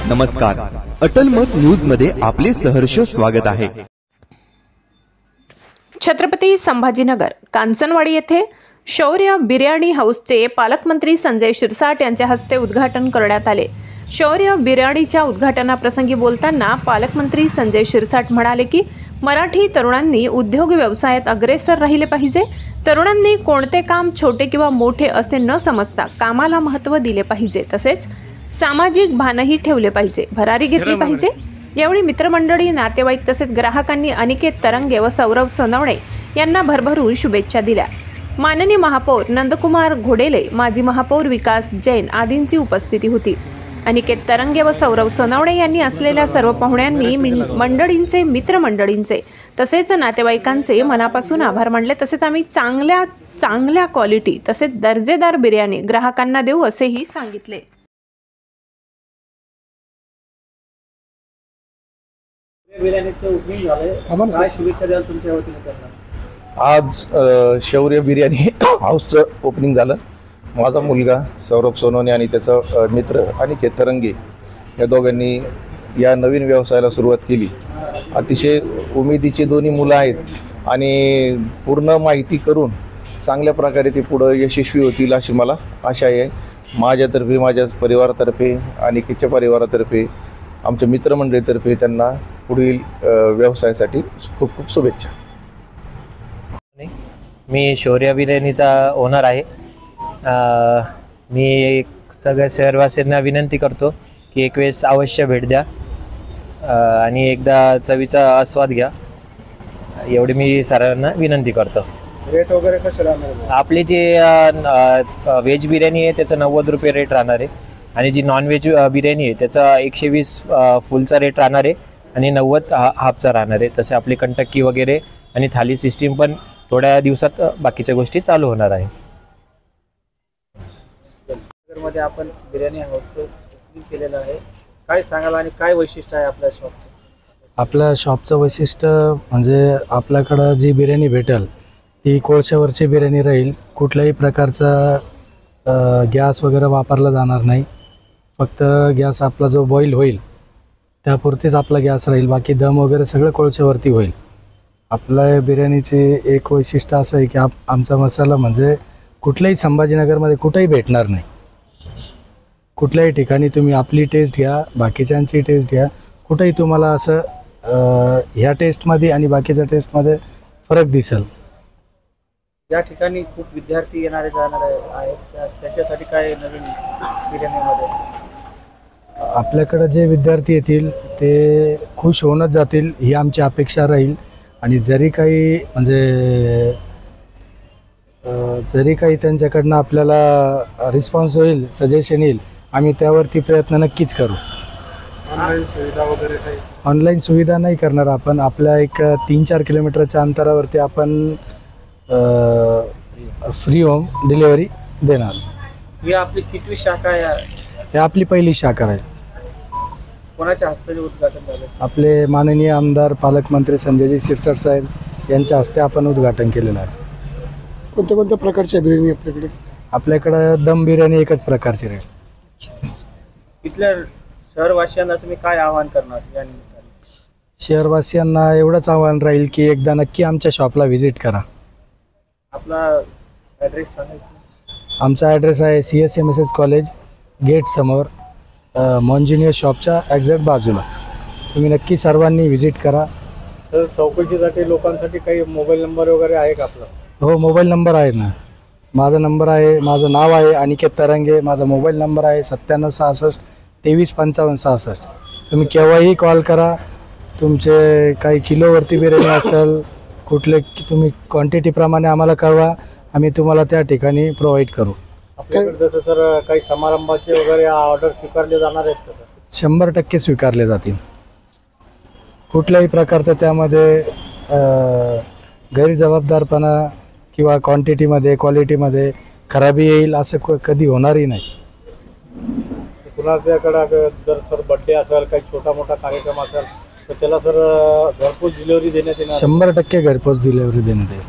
नमस्कार, अटल मत न्यूज मध्ये आपले सहर्ष स्वागत आहे। छत्रपती संभाजीनगर कांचनवाडी येथे शौर्य बिर्याणी हाऊसचे पालकमंत्री संजय शिरसाट यांच्या हस्ते उद्घाटन करण्यात आले। शौर्य बिर्याणीच्या उद्घाटनाप्रसंगी बोलताना पालकमंत्री संजय शिरसाट म्हणाले की मराठी तरुणांनी उद्योग व्यवसायात अग्रेसर राहिले पाहिजे। तरुणांनी कोणते काम छोटे किंवा मोठे असे न समजता कामाला महत्त्व दिले पाहिजे, तसेच सामाजिक भानही ठेवले पाहिजे, भरारी घेतली पाहिजे। यावेळी मित्रमंडळी, नातेवाईक तसेच ग्राहकांनी अनिकेत तरंगे व सौरभ सोनवणे यांना भरभरून शुभेच्छा दिल्या। माननीय महापौर नंदकुमार घोडेले, माजी महापौर विकास जैन आदींची उपस्थिती होती। अनिकेत तरंगे व सौरभ सोनवणे यांनी असलेल्या सर्व पाहुण्यांनी मंडळींचे, मित्रमंडळींचे तसेच नातेवाईकांचे मनापासून आभार मानले। तसेच आम्ही चांगल्या क्वालिटी तसेच दर्जेदार बिर्याणी ग्राहकांना देऊ असेही सांगितले। आज शौर्य बिर्याणी हाऊसचं ओपनिंग झालं। माझा मुलगा सौरभ सोनवणे आणि त्याचा मित्र अनिकेत तरंगे या दोघांनी या नवीन व्यवसायाला सुरुवात केली। अतिशय उमेदीची दोन्ही मुलं आहेत आणि पूर्ण माहिती करून चांगल्या प्रकारे ते पुढे यशस्वी होतील अशी मला आशा आहे। माझ्यातर्फे, माझ्या परिवारातर्फे, अनिकेतच्या परिवारातर्फे, आमच्या मित्रमंडळीतर्फे त्यांना पुढील व्यवसायासाठी खूप खूप शुभेच्छा। मी शौर्य बिर्याणीचा ओनर आहे। मी सगळ्या शहरवासीयांना विनंती करतो की एक वेळेस अवश्य भेट द्या आणि एकदा चवीचा आस्वाद घ्या, एवढी मी सर्वांना विनंती करतो। रेट वगैरे कसे राहणार? आपली जी व्हेज बिर्याणी आहे त्याचा 90 रुपये रेट राहणार आहे आणि जी नॉन व्हेज बिर्याणी आहे त्याचा 120 फुलचा रेट राहणार आहे आणि 90 हाफचा राहणार आहे। तसे आपली कंटक्की वगैरे आणि थाली सिस्टीम पण थोड्या दिवसात बाकीच्या गोष्टी चालू होणार आहे। मध्ये आपण बिर्याणी हाऊसचं ओपनिंग केलेलं आहे, काय सांगाल आणि काय वैशिष्ट्य आहे आपल्या शॉपचं? आपल्या शॉपचं वैशिष्ट्य म्हणजे आपल्याकडं जी बिर्याणी भेटेल ती कोळशावरची बिर्याणी राहील। कुठल्याही प्रकारचा गॅस वगैरे वापरला जाणार नाही। फक्त गॅस आपला जो बॉईल होईल त्यापुरतीच आपला गॅस राहील, बाकी दम वगैरे सगळं कोळशावरती होईल। आपल्या बिर्याणीचे एक वैशिष्ट्य असं आहे की आमचा मसाला म्हणजे कुठल्याही संभाजीनगरमध्ये कुठेही भेटणार नाही। कुठल्याही ठिकाणी तुम्ही आपली टेस्ट घ्या, बाकीच्यांची टेस्ट घ्या, कुठेही तुम्हाला असं ह्या टेस्टमध्ये आणि बाकीच्या टेस्टमध्ये फरक दिसेल। या ठिकाणी खूप विद्यार्थी येणारे जाणारे आहेत, त्याच्यासाठी काय नवीन बिर्याणीमध्ये? आपल्याकडे जे विद्यार्थी येतील ते खुश होऊनच जातील ही आमची अपेक्षा राहील। आणि जरी काही त्यांच्याकडनं आपल्याला रिस्पॉन्स होईल, सजेशन येईल, आम्ही त्यावरती प्रयत्न नक्कीच करू। ऑनलाईन सुविधा वगैरे काही? ऑनलाईन सुविधा नाही करणार आपण। आपल्या एक 3-4 किलोमीटरच्या अंतरावरती आपण फ्री होम डिलिव्हरी देणार। ही आपली कितवी शाखा आहे? ही आपली पहिली शाखा आहे। कोणाच्या हस्ते उद्घाटन झालं? आपले माननीय आमदार पालकमंत्री संजयजी शिरसाट साहेब यांच्या हस्ते आपण उद्घाटन केलेलं आहे। कोणत्या प्रकारच्या बिर्याणी आपल्याकडे? आपल्याकडं दम बिर्याणी एकच प्रकारची राहील। इथल्या शहरवासियांना तुम्ही काय आवाहन करणार या निमित्ताने? शहरवासियांना एवढंच आवाहन राहील की एकदा नक्की आमच्या शॉपला व्हिजिट करा। आपला ॲड्रेस सांगा। आमचा ॲड्रेस आहे CSMSS कॉलेज गेट समोर, मॉन्जिनियर शॉपच्या एक्झॅक्ट बाजूला। तुम्ही नक्की सर्वांनी व्हिजिट करा। तर चौकशीसाठी लोकांसाठी काही मोबाईल नंबर वगैरे आहे का आपला? हो, मोबाईल नंबर आहे ना। माझा नंबर आहे, माझं नाव आहे अनिकेत तरंगे, माझा मोबाईल नंबर आहे 9766 2355 66। तुम्ही केव्हाही कॉल करा। तुमचे काही किलोवरती बिर्याणी असेल, कुठले तुम्ही क्वांटिटीप्रमाणे आम्हाला कळवा, आम्ही तुम्हाला त्या ठिकाणी प्रोव्हाइड करू। आपल्याकडे जसं तर काही समारंभाचे वगैरे ऑर्डर स्वीकारले जाणार आहेत का? 100% स्वीकारले जातील। कुठल्याही प्रकारचं त्यामध्ये गैरजबाबदारपणा किंवा क्वांटिटीमध्ये, क्वालिटीमध्ये खराबी येईल असं कधी होणारही नाही। कुणाच्याकडे जर सर बड्डे असेल, काही छोटा मोठा कार्यक्रम असेल तर त्याला सर घरपोच डिलिव्हरी देण्यात येणार? 100% घरपोच डिलिव्हरी देण्यात येईल।